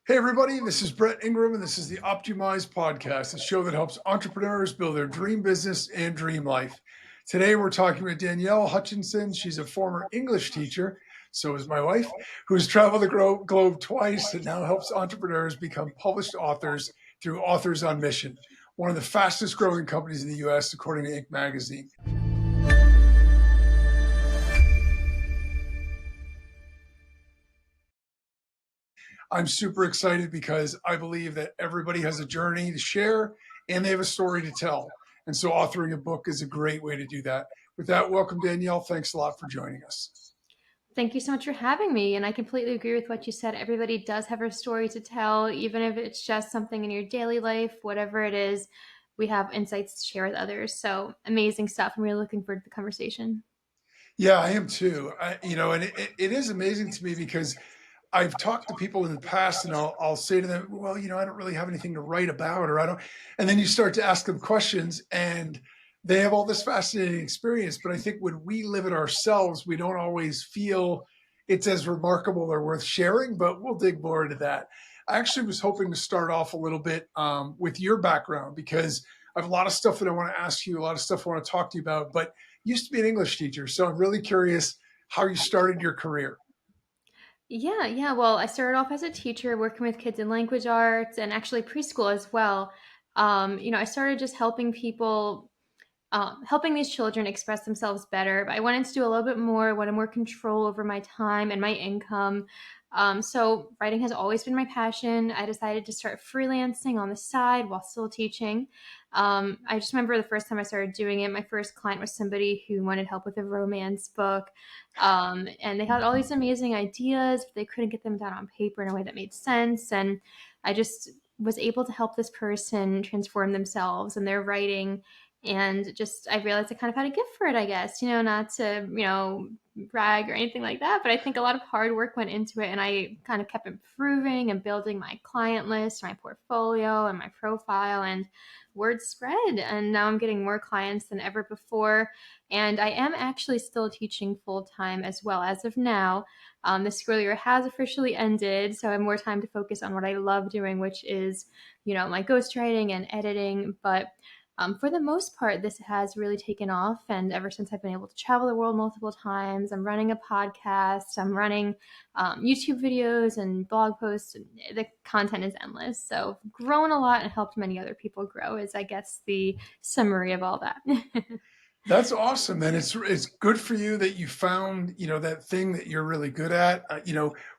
Hey, everybody, this is Brett Ingram, and this is the optYOUmize podcast, a show that helps entrepreneurs build their dream business and dream life. Today, we're talking with Danielle Hutchinson. She's a former English teacher, so is my wife, who has traveled the globe twice and now helps entrepreneurs become published authors through Authors on Mission, one of the fastest growing companies in the US, according to Inc. magazine. I'm super excited because I believe that everybody has a journey to share and they have a story to tell. And so authoring a book is a great way to do that. With that, welcome, Danielle. Thanks a lot for joining us. Thank you so much for having me. And I completely agree with what you said. Everybody does have a story to tell, even if it's just something in your daily life, whatever it is, we have insights to share with others. So amazing stuff. I'm really looking forward to the conversation. Yeah, I am too. And it is amazing to me because I've talked to people in the past and I'll say to them, well, I don't really have anything to write about, or I don't. And then you start to ask them questions and they have all this fascinating experience. But I think when we live it ourselves, we don't always feel it's as remarkable or worth sharing, but we'll dig more into that. I actually was hoping to start off a little bit with your background because I have a lot of stuff that I want to ask you, a lot of stuff I want to talk to you about, but you used to be an English teacher. So I'm really curious how you started your career. Yeah. Well, I started off as a teacher working with kids in language arts and actually preschool as well. I started just helping people helping these children express themselves better. But I wanted to do a little bit more, wanted more control over my time and my income. So writing has always been my passion. I decided to start freelancing on the side while still teaching. I just remember the first time I started doing it, my first client was somebody who wanted help with a romance book. And they had all these amazing ideas, but they couldn't get them down on paper in a way that made sense. And I just was able to help this person transform themselves and their writing, and just I realized I kind of had a gift for it, I guess, not to brag or anything like that, but I think a lot of hard work went into it, and I kind of kept improving and building my client list, my portfolio, and my profile, and word spread, and now I'm getting more clients than ever before. And I am actually still teaching full time as well as of now. The school year has officially ended, so I have more time to focus on what I love doing, which is my ghostwriting and editing. But for the most part, this has really taken off. And ever since I've been able to travel the world multiple times, I'm running a podcast, I'm running YouTube videos and blog posts. And the content is endless. So I've grown a lot and helped many other people grow is, I guess, the summary of all that. That's awesome. And it's good for you that you found, that thing that you're really good at.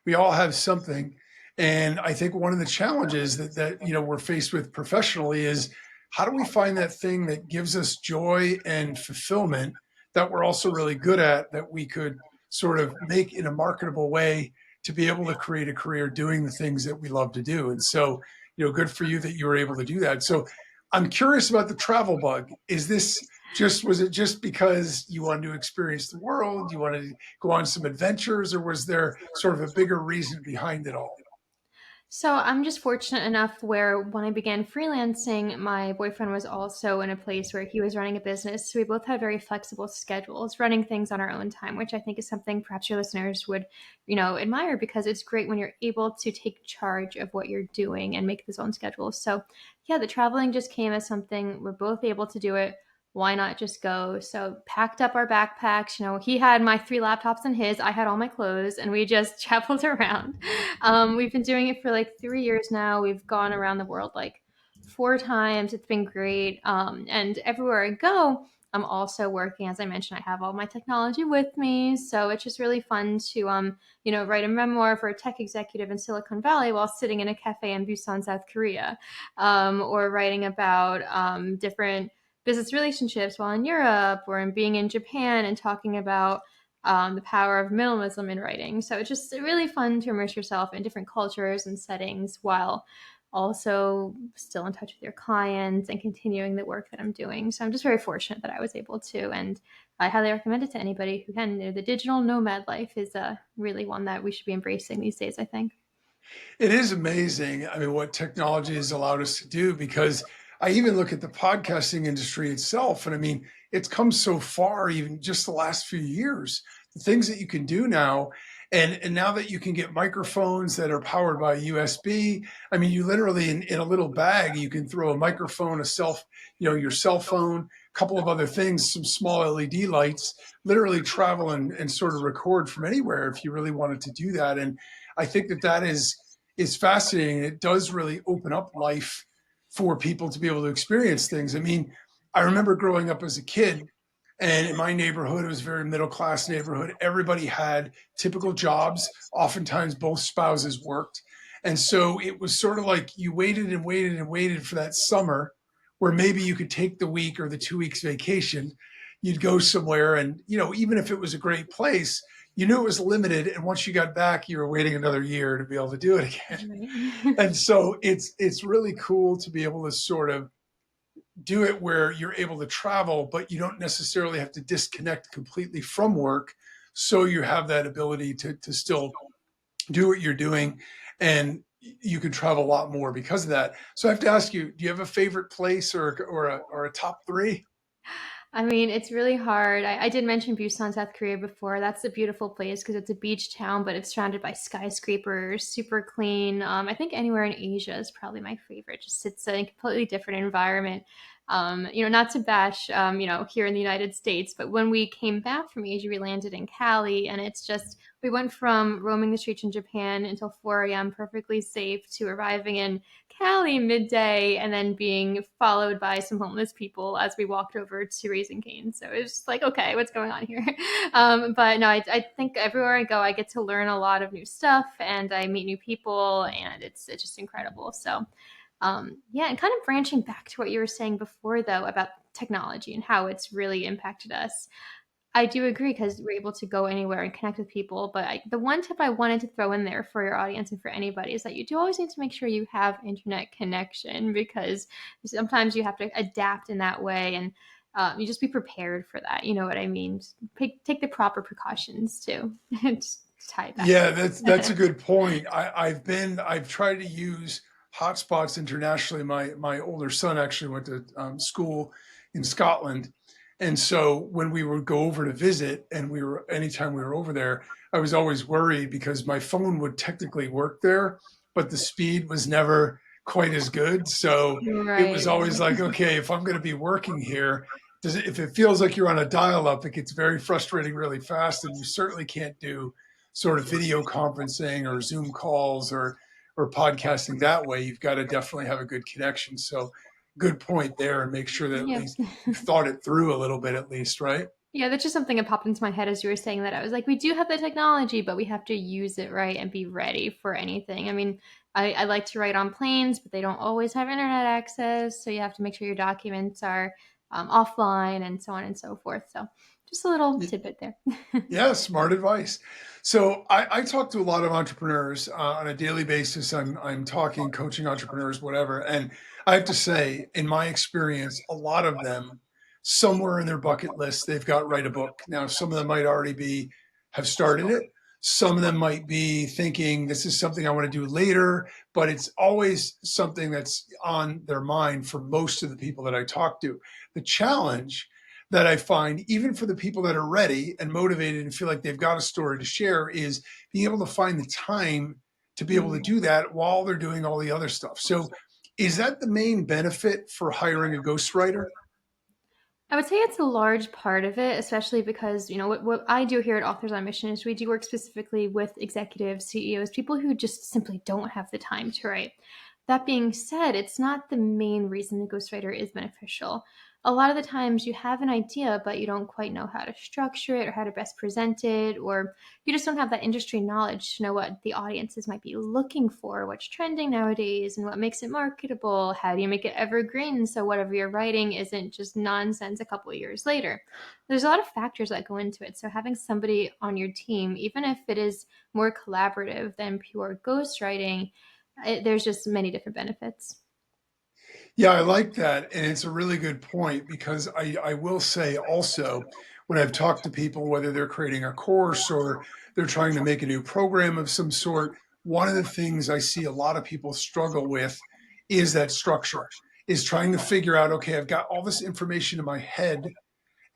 We all have something. And I think one of the challenges that we're faced with professionally is how do we find that thing that gives us joy and fulfillment that we're also really good at, that we could sort of make in a marketable way to be able to create a career doing the things that we love to do. And so, good for you that you were able to do that. So I'm curious about the travel bug. Was it just because you wanted to experience the world? You wanted to go on some adventures, or was there sort of a bigger reason behind it all? So I'm just fortunate enough where when I began freelancing, my boyfriend was also in a place where he was running a business. So we both had very flexible schedules, running things on our own time, which I think is something perhaps your listeners would, admire, because it's great when you're able to take charge of what you're doing and make this own schedule. So yeah, the traveling just came as something we're both able to do it. Why not just go? So packed up our backpacks. He had my 3 laptops and his, I had all my clothes, and we just traveled around. We've been doing it for like 3 years now. We've gone around the world like 4 times. It's been great. And everywhere I go, I'm also working. As I mentioned, I have all my technology with me. So it's just really fun to, write a memoir for a tech executive in Silicon Valley while sitting in a cafe in Busan, South Korea, or writing about different business relationships while in Europe, or in being in Japan and talking about the power of minimalism in writing. So it's just really fun to immerse yourself in different cultures and settings while also still in touch with your clients and continuing the work that I'm doing. So I'm just very fortunate that I was able to, and I highly recommend it to anybody who can. The digital nomad life is really one that we should be embracing these days, I think. It is amazing. I mean, what technology has allowed us to do, because I even look at the podcasting industry itself. And I mean, it's come so far, even just the last few years, the things that you can do now. And now that you can get microphones that are powered by USB, I mean, you literally in a little bag, you can throw a microphone, a self, your cell phone, a couple of other things, some small LED lights, literally travel and sort of record from anywhere if you really wanted to do that. And I think that is fascinating. It does really open up life for people to be able to experience things. I mean, I remember growing up as a kid, and in my neighborhood, it was a very middle class neighborhood. Everybody had typical jobs. Oftentimes, both spouses worked. And so it was sort of like you waited and waited and waited for that summer where maybe you could take the week or the 2 weeks vacation. You'd go somewhere, and, even if it was a great place, you knew it was limited. And once you got back, you were waiting another year to be able to do it again. Right. And so it's really cool to be able to sort of do it where you're able to travel, but you don't necessarily have to disconnect completely from work. So you have that ability to still do what you're doing, and you can travel a lot more because of that. So I have to ask you, do you have a favorite place or a top three? I mean, it's really hard. I did mention Busan, South Korea before. That's a beautiful place because it's a beach town, but it's surrounded by skyscrapers, super clean. I think anywhere in Asia is probably my favorite. Just it's a completely different environment. Not to bash, here in the United States, but when we came back from Asia, we landed in Cali, and it's just we went from roaming the streets in Japan until 4 a.m. perfectly safe to arriving in Cali midday and then being followed by some homeless people as we walked over to Raising Cane's. So it was just like, okay, what's going on here? But no, I think everywhere I go, I get to learn a lot of new stuff and I meet new people, and it's just incredible. So yeah, and kind of branching back to what you were saying before, though, about technology and how it's really impacted us. I do agree because we're able to go anywhere and connect with people. But the one tip I wanted to throw in there for your audience and for anybody is that you do always need to make sure you have internet connection, because sometimes you have to adapt in that way, and you just be prepared for that. You know what I mean? Just take the proper precautions too. Just tie it back Yeah, that's a to good point. I've tried to use hotspots internationally. My older son actually went to school in Scotland, and so when we would go over to visit, and anytime we were over there, I was always worried because my phone would technically work there, but the speed was never quite as good. So it was right, always right. like, okay, if I'm going to be working here, if it feels like you're on a dial up, it gets very frustrating really fast, and you certainly can't do sort of video conferencing or Zoom calls or podcasting that way. You've got to definitely have a good connection. So good point there, and make sure that at Yep. least you've thought it through a little bit at least, right? Yeah, that's just something that popped into my head as you were saying that. I was like, we do have the technology, but we have to use it right and be ready for anything. I mean, I like to write on planes, but they don't always have internet access. So you have to make sure your documents are offline and so on and so forth. So just a little tidbit there. Yeah, smart advice. So I talk to a lot of entrepreneurs on a daily basis. I'm talking, coaching entrepreneurs, whatever. And I have to say, in my experience, a lot of them, somewhere in their bucket list, they've got write a book. Now, some of them might already have started it. Some of them might be thinking this is something I want to do later, but it's always something that's on their mind for most of the people that I talk to. The challenge that I find, even for the people that are ready and motivated and feel like they've got a story to share, is being able to find the time to be able to Mm. do that while they're doing all the other stuff. So, is that the main benefit for hiring a ghostwriter? I would say it's a large part of it, especially because, what I do here at Authors on Mission is we do work specifically with executives, CEOs, people who just simply don't have the time to write. That being said, it's not the main reason the ghostwriter is beneficial. A lot of the times you have an idea, but you don't quite know how to structure it or how to best present it, or you just don't have that industry knowledge to know what the audiences might be looking for, what's trending nowadays, and what makes it marketable. How do you make it evergreen so whatever you're writing isn't just nonsense a couple of years later? There's a lot of factors that go into it. So having somebody on your team, even if it is more collaborative than pure ghostwriting, there's just many different benefits. Yeah, I like that. And it's a really good point because I will say also, when I've talked to people, whether they're creating a course or they're trying to make a new program of some sort, one of the things I see a lot of people struggle with is that structure, is trying to figure out, okay, I've got all this information in my head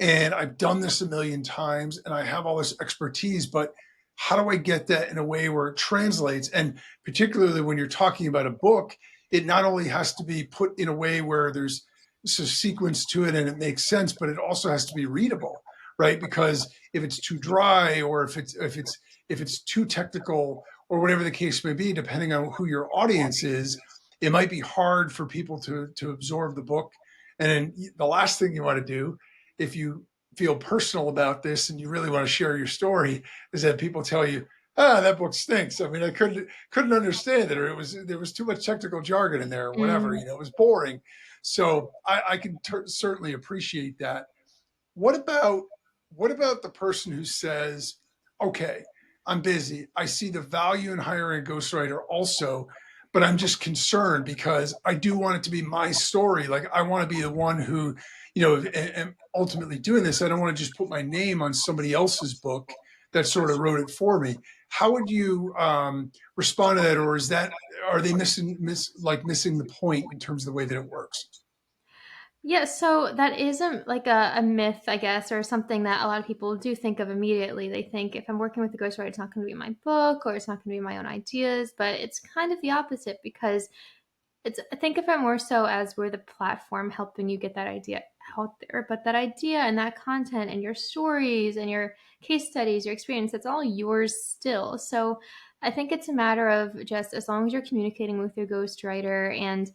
and I've done this a million times and I have all this expertise, but how do I get that in a way where it translates? And particularly when you're talking about a book, it not only has to be put in a way where there's a sequence to it and it makes sense, but it also has to be readable, right? Because if it's too dry, or if it's too technical, or whatever the case may be, depending on who your audience is, it might be hard for people to absorb the book. And then the last thing you want to do, if you feel personal about this and you really want to share your story, is that people tell you, "Ah, that book stinks. I mean, I couldn't understand it, or there was too much technical jargon in there, or whatever. Mm. It was boring." So I can certainly appreciate that. What about the person who says, "Okay, I'm busy. I see the value in hiring a ghostwriter also, but I'm just concerned because I do want it to be my story. Like I want to be the one who, am ultimately doing this. I don't want to just put my name on somebody else's book that sort of wrote it for me." How would you respond to that, or are they missing the point in terms of the way that it works? Yeah, so that is a myth, I guess, or something that a lot of people do think of immediately. They think if I'm working with a ghostwriter, it's not going to be my book or it's not going to be my own ideas, but it's kind of the opposite because I think of it more so as we're the platform helping you get that idea out there. But that idea and that content and your stories and your case studies, your experience, that's all yours still. So I think it's a matter of just as long as you're communicating with your ghostwriter and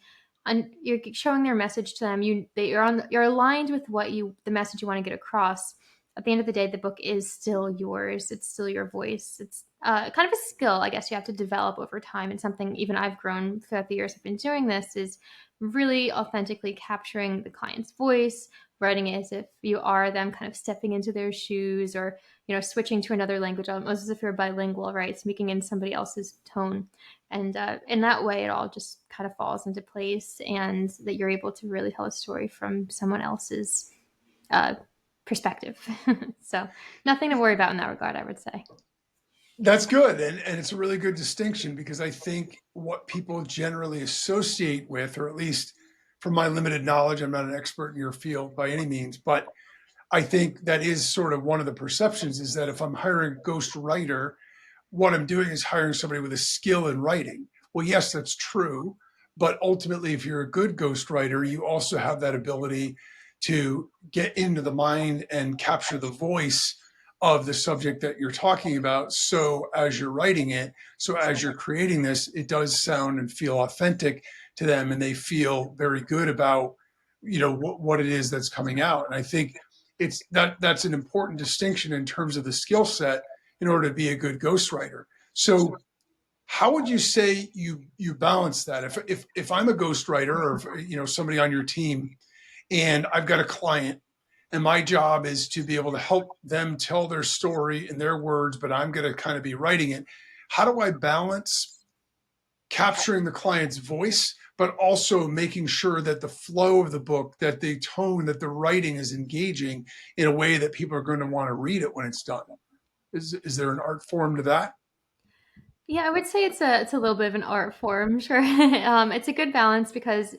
you're showing their message to them, you're aligned with the message you want to get across. At the end of the day, the book is still yours. It's still your voice. It's kind of a skill, I guess, you have to develop over time. And something even I've grown throughout the years I've been doing this is really authentically capturing the client's voice, writing it as if you are them, kind of stepping into their shoes, or switching to another language, almost as if you're bilingual, right? Speaking in somebody else's tone, and in that way, it all just kind of falls into place, and that you're able to really tell a story from someone else's uh, perspective. So nothing to worry about in that regard, I would say. That's good. And it's a really good distinction, because I think what people generally associate with, or at least from my limited knowledge, I'm not an expert in your field by any means, but I think that is sort of one of the perceptions, is that if I'm hiring a ghost writer, what I'm doing is hiring somebody with a skill in writing. Well, yes, that's true. But ultimately, if you're a good ghostwriter, you also have that ability to get into the mind and capture the voice of the subject that you're talking about. So as you're writing it, so as you're creating this, it does sound and feel authentic to them, and they feel very good about what it is that's coming out. And I think that's an important distinction in terms of the skill set in order to be a good ghostwriter. So how would you say you balance that? If I'm a ghostwriter, or if, somebody on your team, and I've got a client, and my job is to be able to help them tell their story in their words, but I'm going to kind of be writing it. How do I balance capturing the client's voice, but also making sure that the flow of the book, that the tone, that the writing is engaging in a way that people are going to want to read it when it's done? Is there an art form to that? Yeah, I would say it's a little bit of an art form, sure. It's a good balance because,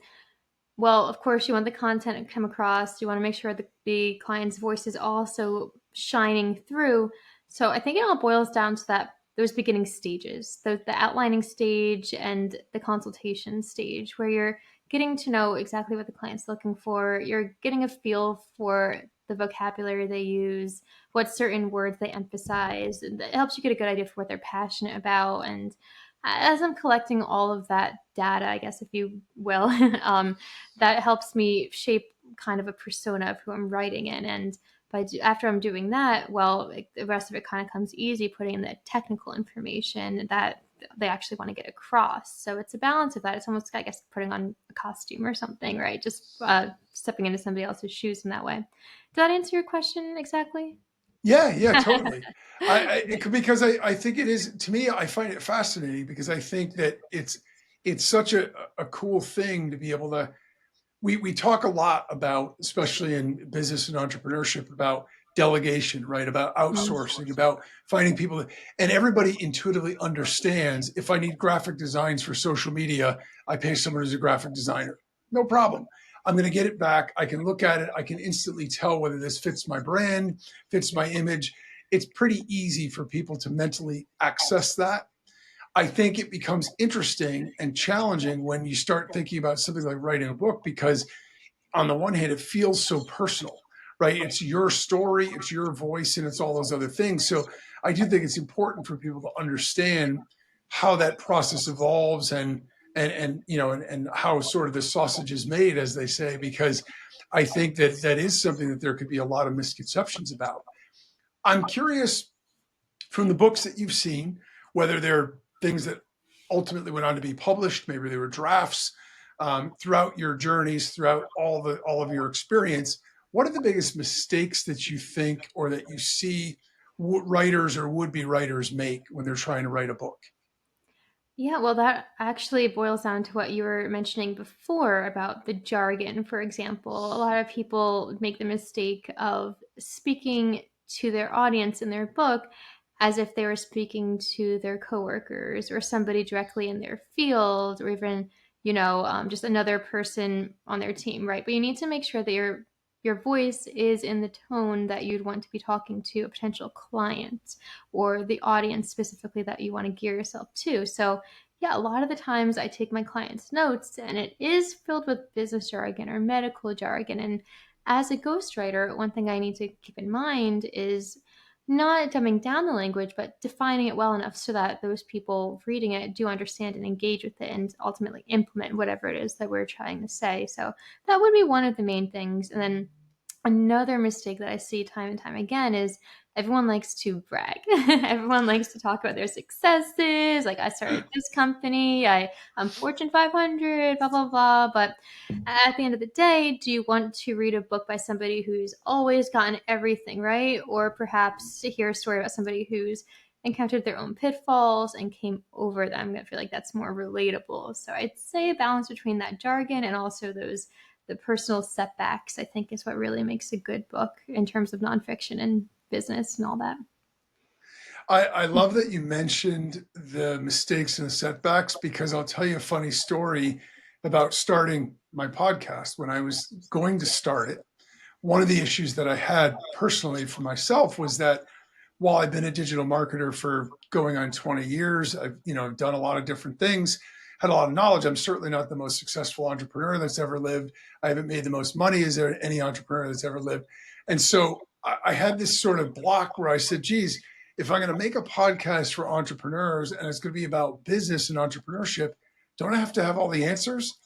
well, of course, you want the content to come across. You want to make sure that the client's voice is also shining through. So I think it all boils down to those beginning stages, the outlining stage and the consultation stage, where you're getting to know exactly what the client's looking for. You're getting a feel for the vocabulary they use, what certain words they emphasize. It helps you get a good idea for what they're passionate about. And as I'm collecting all of that data, I guess, if you will, that helps me shape kind of a persona of who I'm writing in. And after I'm doing that, well, the rest of it kind of comes easy, putting in the technical information that they actually want to get across. So it's a balance of that. It's almost, I guess, putting on a costume or something, right? Just stepping into somebody else's shoes in that way. Did that answer your question exactly? Yeah, yeah, totally. Because I think it is, to me, I find it fascinating, because I think that it's such a cool thing to be able to. We talk a lot about, especially in business and entrepreneurship, about delegation, right? About Mm. outsourcing, about finding people and everybody intuitively understands, if I need graphic designs for social media, I pay someone who's a graphic designer. No problem. I'm going to get it back. I can look at it. I can instantly tell whether this fits my brand, fits my image. it's pretty easy for people to mentally access that. I think it becomes interesting and challenging when you start thinking about something like writing a book, because on the one hand, it feels so personal, right? It's your story, it's your voice, and it's all those other things. So I do think it's important for people to understand how that process evolves, and you know, and how sort of the sausage is made, as they say, because I think that that is something that there could be a lot of misconceptions about. I'm curious, from the books that you've seen, whether they're things that ultimately went on to be published, maybe they were drafts, throughout your journeys, throughout all of your experience, what are the biggest mistakes that you think or that you see writers or would-be writers make when they're trying to write a book? Yeah, well, that actually boils down to what you were mentioning before about the jargon, for example. A lot of people make the mistake of speaking to their audience in their book as if they were speaking to their coworkers or somebody directly in their field, or even, just another person on their team, right? But you need to make sure that your voice is in the tone that you'd want to be talking to a potential client or the audience specifically that you want to gear yourself to. So yeah, a lot of the times I take my clients' notes and it is filled with business jargon or medical jargon. And as a ghostwriter, one thing I need to keep in mind is not dumbing down the language, but defining it well enough so that those people reading it do understand and engage with it and ultimately implement whatever it is that we're trying to say. So that would be one of the main things. And then another mistake that I see time and time again is everyone likes to brag. Everyone likes to talk about their successes. Like, I started this company, I'm Fortune 500, blah, blah, blah. But at the end of the day, do you want to read a book by somebody who's always gotten everything right? Or perhaps to hear a story about somebody who's encountered their own pitfalls and came over them? I feel like that's more relatable. So I'd say a balance between that jargon and also the personal setbacks, I think, is what really makes a good book in terms of nonfiction and business and all that. I love that you mentioned the mistakes and the setbacks, because I'll tell you a funny story about starting my podcast. When I was going to start it, one of the issues that I had personally for myself was that while I've been a digital marketer for going on 20 years, I've, done a lot of different things, had a lot of knowledge. I'm certainly not the most successful entrepreneur that's ever lived. I haven't made the most money as there any entrepreneur that's ever lived. And so I had this sort of block where I said, geez, if I'm going to make a podcast for entrepreneurs and it's going to be about business and entrepreneurship, don't I have to have all the answers?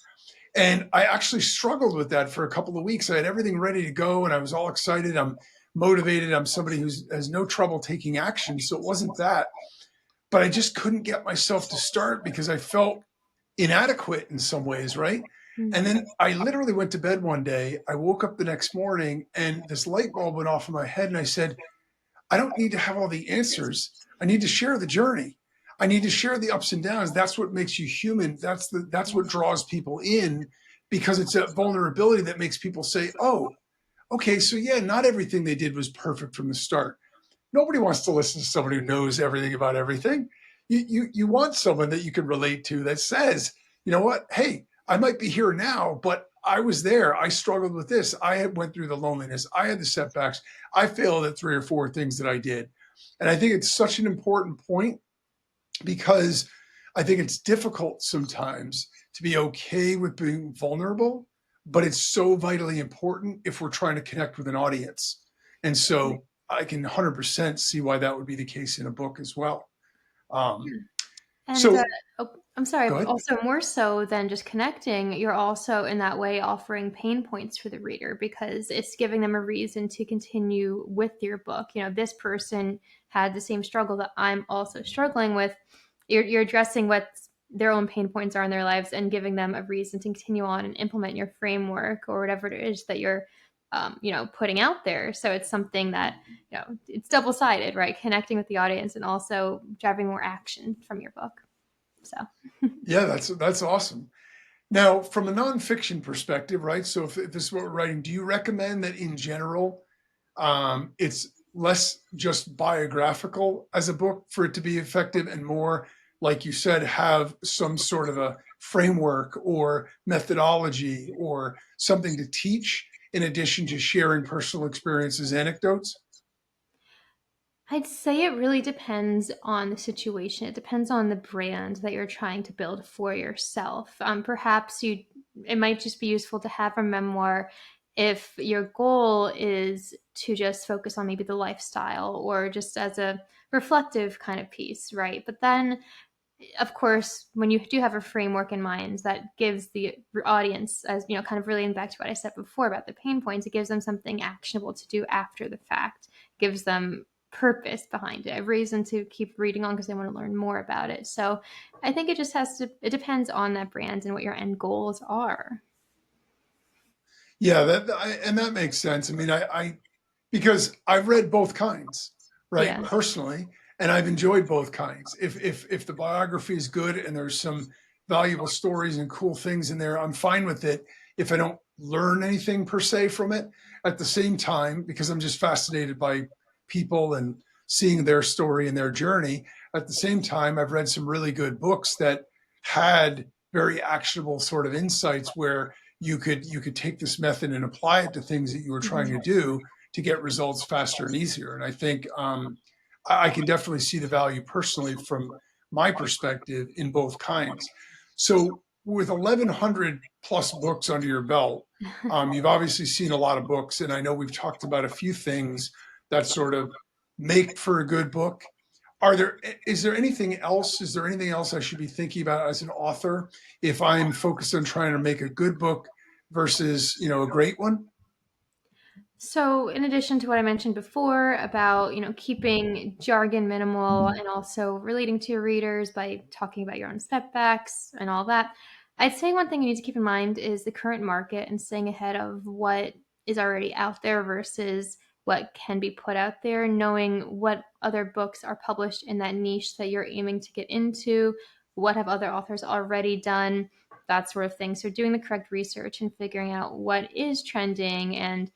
And I actually struggled with that for a couple of weeks. I had everything ready to go and I was all excited. I'm motivated. I'm somebody who has no trouble taking action. So it wasn't that, but I just couldn't get myself to start because I felt inadequate in some ways, right? And then I literally went to bed one day. I woke up the next morning and this light bulb went off in my head. And I said, I don't need to have all the answers. I need to share the journey. I need to share the ups and downs. That's what makes you human. That's what draws people in, because it's a vulnerability that makes people say, "Oh, okay, so yeah, not everything they did was perfect from the start." Nobody wants to listen to somebody who knows everything about everything. You want someone that you can relate to that says, you know what, hey, I might be here now, but I was there. I struggled with this. I had went through the loneliness. I had the setbacks. I failed at 3 or 4 things that I did. And I think it's such an important point, because I think it's difficult sometimes to be okay with being vulnerable, but it's so vitally important if we're trying to connect with an audience. And so I can 100% see why that would be the case in a book as well. Um, And so oh, I'm sorry, go but ahead. also more so than just connecting, you're also in that way offering pain points for the reader because it's giving them a reason to continue with your book. This person had the same struggle that I'm also struggling with. You're addressing what their own pain points are in their lives and giving them a reason to continue on and implement your framework or whatever it is that you're, putting out there. So it's something that, it's double sided, right? Connecting with the audience and also driving more action from your book. So, Yeah, that's awesome. Now, from a nonfiction perspective, right? So if this is what we're writing, do you recommend that in general, it's less just biographical as a book for it to be effective, and more, like you said, have some sort of a framework or methodology or something to teach in addition to sharing personal experiences, anecdotes? I'd say it really depends on the situation. It depends on the brand that you're trying to build for yourself. Perhaps it might just be useful to have a memoir if your goal is to just focus on maybe the lifestyle or just as a reflective kind of piece, right? But then of course, when you do have a framework in mind that gives the audience, as you know, kind of relating back to what I said before about the pain points, it gives them something actionable to do after the fact, gives them purpose behind it, a reason to keep reading on because they want to learn more about it. So I think it just it depends on that brand and what your end goals are. Yeah, and that makes sense. I mean, I because I've read both kinds, right, Yeah. personally, and I've enjoyed both kinds. If the biography is good and there's some valuable stories and cool things in there, I'm fine with it. If I don't learn anything per se from it, at the same time, because I'm just fascinated by people and seeing their story and their journey. At the same time, I've read some really good books that had very actionable sort of insights where you could take this method and apply it to things that you were trying to Mhm. do to get results faster and easier. And I think I can definitely see the value personally from my perspective in both kinds. So with 1,100 plus books under your belt, you've obviously seen a lot of books, and I know we've talked about a few things that sort of make for a good book. Are there is there anything else? Is there anything else I should be thinking about as an author if I'm focused on trying to make a good book versus, a great one? So, in addition to what I mentioned before about, keeping jargon minimal and also relating to your readers by talking about your own setbacks and all that, I'd say one thing you need to keep in mind is the current market and staying ahead of what is already out there versus what can be put out there, knowing what other books are published in that niche that you're aiming to get into, what have other authors already done, that sort of thing. So, doing the correct research and figuring out what is trending and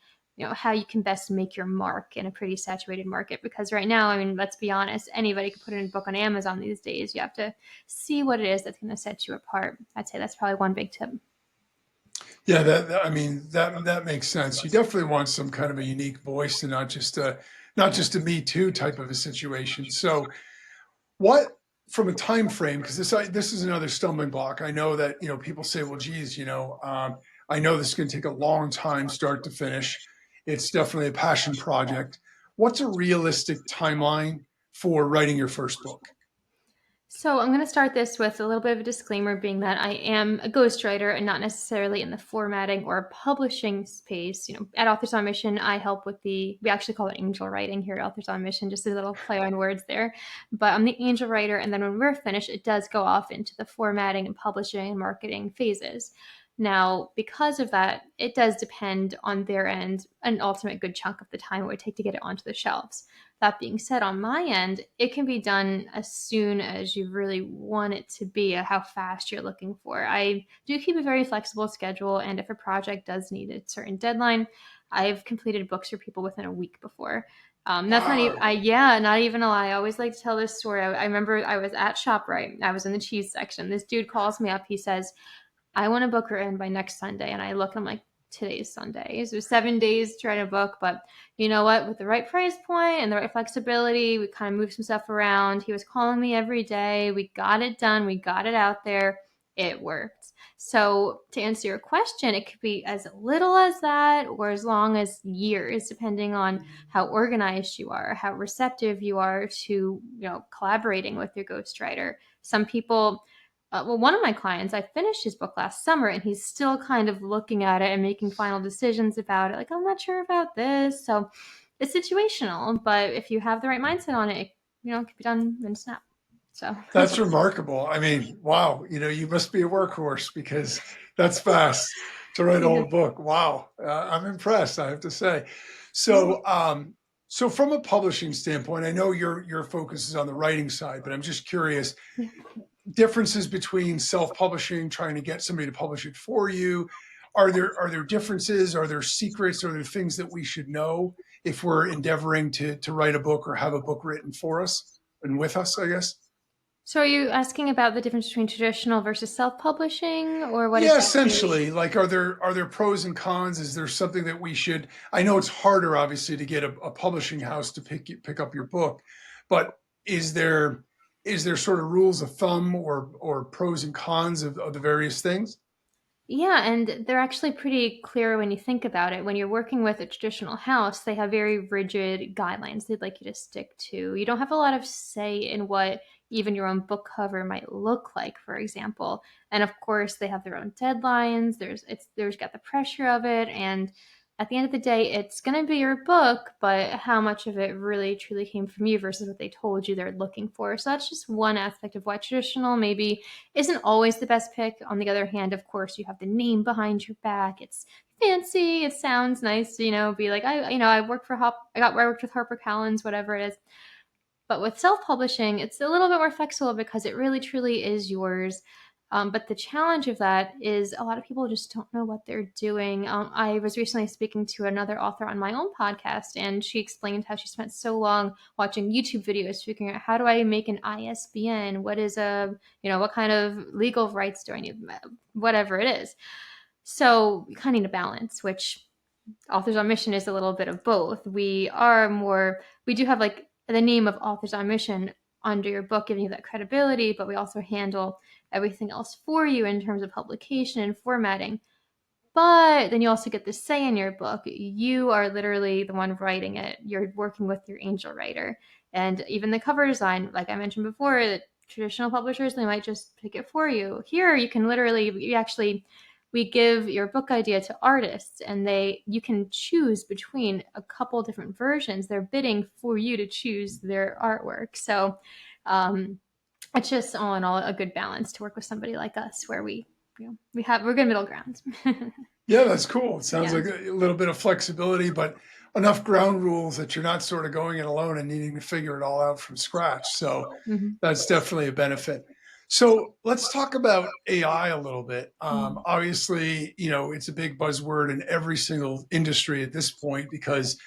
how you can best make your mark in a pretty saturated market, because right now, I mean, let's be honest, anybody can put in a book on Amazon these days. You have to see what it is that's going to set you apart. I'd say that's probably one big tip. Yeah, I mean that makes sense. You definitely want some kind of a unique voice and not just a Me Too type of a situation. So what from a time frame, because this is another stumbling block. I know that people say, well, geez, I know this is going to take a long time start to finish. It's definitely a passion project. What's a realistic timeline for writing your first book? So I'm going to start this with a little bit of a disclaimer, being that I am a ghostwriter and not necessarily in the formatting or publishing space. At Authors on Mission, I help with we actually call it angel writing here at Authors on Mission, just a little play on words there. But I'm the angel writer, and then when we're finished, it does go off into the formatting and publishing and marketing phases. Now, because of that, it does depend on their end an ultimate good chunk of the time it would take to get it onto the shelves. That being said, on my end, it can be done as soon as you really want it to be, how fast you're looking for. I do keep a very flexible schedule, and if a project does need a certain deadline, I've completed books for people within a week before. That's not even, Wow. yeah, not even a lie. I always like to tell this story. I remember I was at ShopRite. I was in the cheese section. This dude calls me up. He says, I want to book her in by next Sunday. And I look, I'm like, today's Sunday. So 7 days to try to book. But you know what? With the right price point and the right flexibility, we kind of moved some stuff around. He was calling me every day. We got it done. We got it out there. It worked. So to answer your question, it could be as little as that or as long as years, depending on how organized you are, how receptive you are to, collaborating with your ghostwriter. Some people, well, one of my clients, I finished his book last summer and he's still kind of looking at it and making final decisions about it. Like, I'm not sure about this. So it's situational, but if you have the right mindset on it, it can be done in a snap. So, That's remarkable. I mean, wow, you must be a workhorse because that's fast to write a yeah. whole book. Wow. I'm impressed, I have to say. Yeah. So from a publishing standpoint, I know your focus is on the writing side, but I'm just curious, Yeah. differences between self-publishing, trying to get somebody to publish it for you. Are there differences? Are there secrets? Are there things that we should know if we're endeavoring to write a book or have a book written for us and with us, I guess? So are you asking about the difference between traditional versus self-publishing, or what Yeah, exactly? essentially. Like, are there pros and cons? Is there something that we should? I know it's harder, obviously, to get a publishing house to pick up your book, but is there is there sort of rules of thumb or pros and cons of the various things? Yeah, and they're actually pretty clear when you think about it. When you're working with a traditional house, they have very rigid guidelines they'd like you to stick to. You don't have a lot of say in what even your own book cover might look like, for example. And of course, they have their own deadlines. There's got the pressure of it, and at the end of the day, it's going to be your book, but how much of it really truly came from you versus what they told you they're looking for. So that's just one aspect of why traditional maybe isn't always the best pick. On the other hand, of course, you have the name behind your back. It's fancy. It sounds nice to, be like, I work for I worked with HarperCollins, whatever it is. But with self publishing, it's a little bit more flexible because it really truly is yours. But the challenge of that is a lot of people just don't know what they're doing. I was recently speaking to another author on my own podcast, and she explained how she spent so long watching YouTube videos, figuring out how do I make an ISBN? What is what kind of legal rights do I need? Whatever it is. So you kind of need a balance, which Authors on Mission is a little bit of both. We do have like the name of Authors on Mission under your book, giving you that credibility, but we also handle everything else for you in terms of publication and formatting. But then you also get the say in your book. You are literally the one writing it. You're working with your angel writer. And even the cover design, like I mentioned before, the traditional publishers, they might just pick it for you. Here you can literally we give your book idea to artists, and you can choose between a couple different versions. They're bidding for you to choose their artwork. So it's just all in all a good balance to work with somebody like us where we're good middle ground. Yeah, that's cool. It sounds Yeah. like a little bit of flexibility, but enough ground rules that you're not sort of going it alone and needing to figure it all out from scratch. So Mhm. that's definitely a benefit. So let's talk about AI a little bit. Mhm. Obviously, it's a big buzzword in every single industry at this point because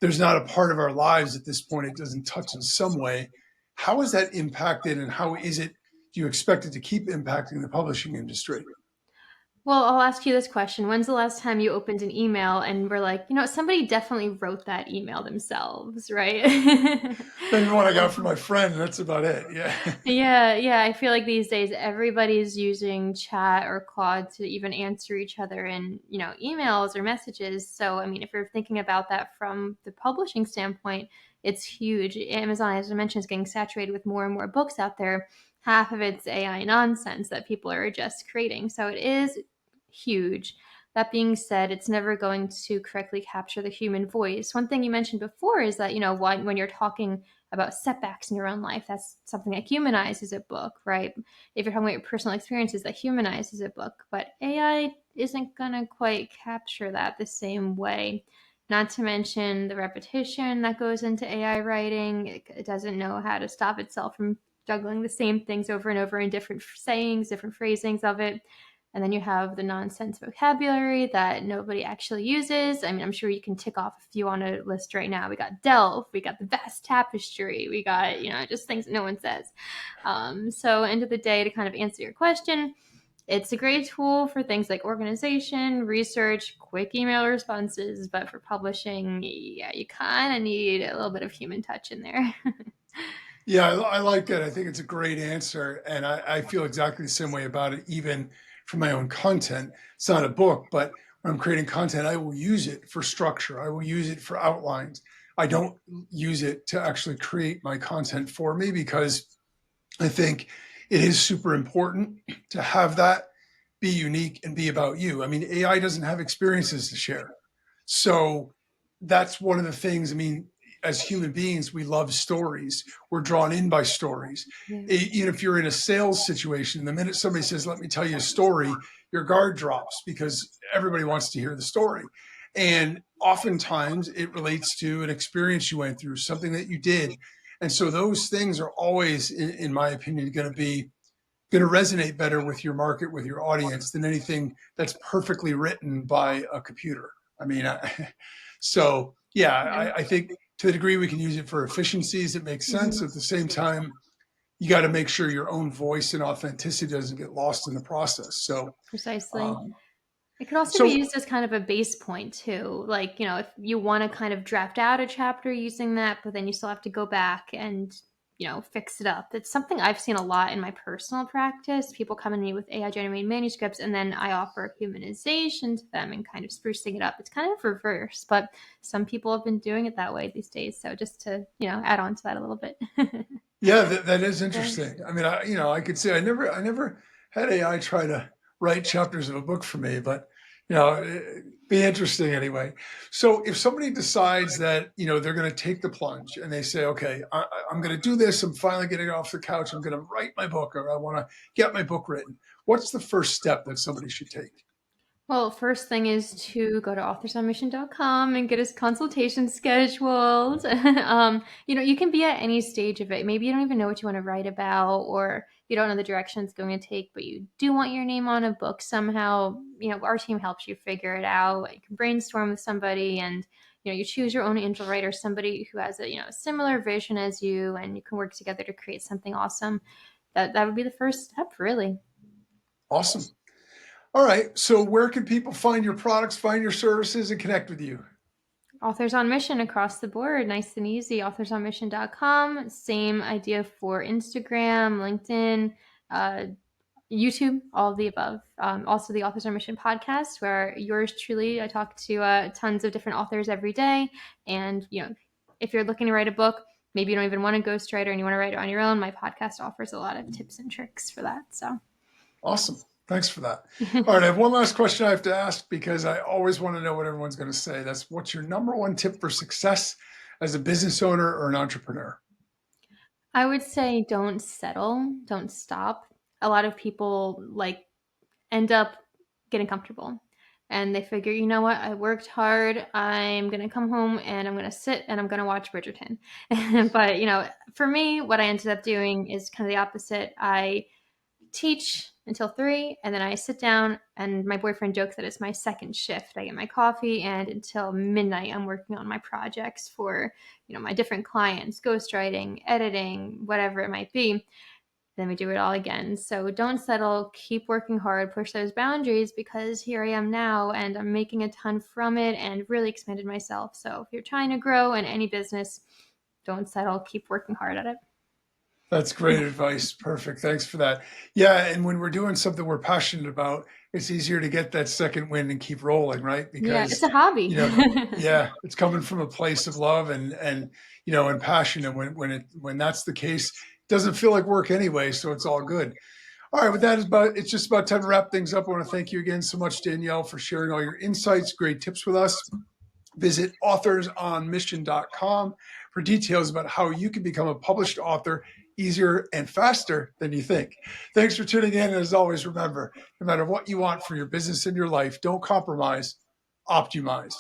there's not a part of our lives at this point it doesn't touch in some way. How has that impacted, and how is it? Do you expect it to keep impacting the publishing industry? Well, I'll ask you this question. When's the last time you opened an email and were like, somebody definitely wrote that email themselves, right? Maybe one I got from my friend. That's about it. Yeah. Yeah, yeah. I feel like these days everybody's using chat or Claude to even answer each other in, emails or messages. So, I mean, if you're thinking about that from the publishing standpoint, it's huge. Amazon, as I mentioned, is getting saturated with more and more books out there. Half of it's AI nonsense that people are just creating. So it is huge. That being said, it's never going to correctly capture the human voice. One thing you mentioned before is that, when you're talking about setbacks in your own life, that's something that humanizes a book, right? If you're talking about your personal experiences, that humanizes a book. But AI isn't going to quite capture that the same way. Not to mention the repetition that goes into AI writing. It doesn't know how to stop itself from juggling the same things over and over in different sayings, different phrasings of it. And then you have the nonsense vocabulary that nobody actually uses. I mean, I'm sure you can tick off a few on a list right now. We got delve, we got the vast tapestry, we got, just things that no one says. So, end of the day, to kind of answer your question, it's a great tool for things like organization, research, quick email responses. But for publishing, yeah, you kind of need a little bit of human touch in there. Yeah, I like that. I think it's a great answer. And I feel exactly the same way about it, even for my own content. It's not a book, but when I'm creating content, I will use it for structure. I will use it for outlines. I don't use it to actually create my content for me because I think it is super important to have that be unique and be about you. I mean, AI doesn't have experiences to share. So that's one of the things. I mean, as human beings, we love stories. We're drawn in by stories. Yeah. Even if you're in a sales situation, the minute somebody says, "Let me tell you a story," your guard drops because everybody wants to hear the story. And oftentimes it relates to an experience you went through, something that you did. And so those things are always, in my opinion, going to resonate better with your market, with your audience, than anything that's perfectly written by a computer. I mean, so yeah, Yeah. I think to the degree we can use it for efficiencies, it makes sense. Mhm. At the same time, you got to make sure your own voice and authenticity doesn't get lost in the process. So, Precisely. um, It could also be so used as kind of a base point too. Like, if you want to kind of draft out a chapter using that, but then you still have to go back and, fix it up. It's something I've seen a lot in my personal practice. People come to me with AI generated manuscripts, and then I offer humanization to them and kind of sprucing it up. It's kind of reverse, but some people have been doing it that way these days. So just to, add on to that a little bit. yeah, that is Yeah. interesting. I mean, I could say I never had AI try to write chapters of a book for me, but it'd be interesting anyway. So if somebody decides that, they're going to take the plunge and they say, okay, I'm going to do this. I'm finally getting off the couch. I'm going to write my book, or I want to get my book written. What's the first step that somebody should take? Well, first thing is to go to authorsonmission.com and get his consultation scheduled. You can be at any stage of it. Maybe you don't even know what you want to write about, or you don't know the direction it's going to take, but you do want your name on a book somehow. Our team helps you figure it out. You can brainstorm with somebody, and you choose your own angel writer, somebody who has a similar vision as you, and you can work together to create something awesome. That would be the first step, really. Awesome. All right. So where can people find your products, find your services, and connect with you? Authors on Mission across the board, nice and easy. Authorsonmission.com. Same idea for Instagram, LinkedIn, YouTube, all of the above. Also, the Authors on Mission podcast, where yours truly, I talk to tons of different authors every day. And, if you're looking to write a book, maybe you don't even want a ghostwriter and you want to write it on your own, my podcast offers a lot of tips and tricks for that. So, Awesome. Thanks for that. All right. I have one last question I have to ask because I always want to know what everyone's going to say. That's, what's your number one tip for success as a business owner or an entrepreneur? I would say don't settle, don't stop. A lot of people end up getting comfortable, and they figure, you know what, I worked hard, I'm going to come home and I'm going to sit and I'm going to watch Bridgerton. But for me, what I ended up doing is kind of the opposite. I teach until 3, and then I sit down, and my boyfriend jokes that it's my second shift. I get my coffee, and until midnight I'm working on my projects for my different clients, ghostwriting, editing, whatever it might be. Then we do it all again. So don't settle, keep working hard, push those boundaries, because here I am now and I'm making a ton from it and really expanded myself. So if you're trying to grow in any business, don't settle, keep working hard at it. That's great advice. Perfect. Thanks for that. Yeah. And when we're doing something we're passionate about, it's easier to get that second wind and keep rolling, right? Yeah, Because, it's a hobby. you know, yeah, it's coming from a place of love and passion. And when that's the case, it doesn't feel like work anyway. So it's all good. All right, with that, it's just about time to wrap things up. I want to thank you again so much, Danielle, for sharing all your insights, great tips with us. Visit authorsonmission.com for details about how you can become a published author easier and faster than you think. Thanks for tuning in. And as always, remember, no matter what you want for your business and your life, don't compromise, optYOUmize.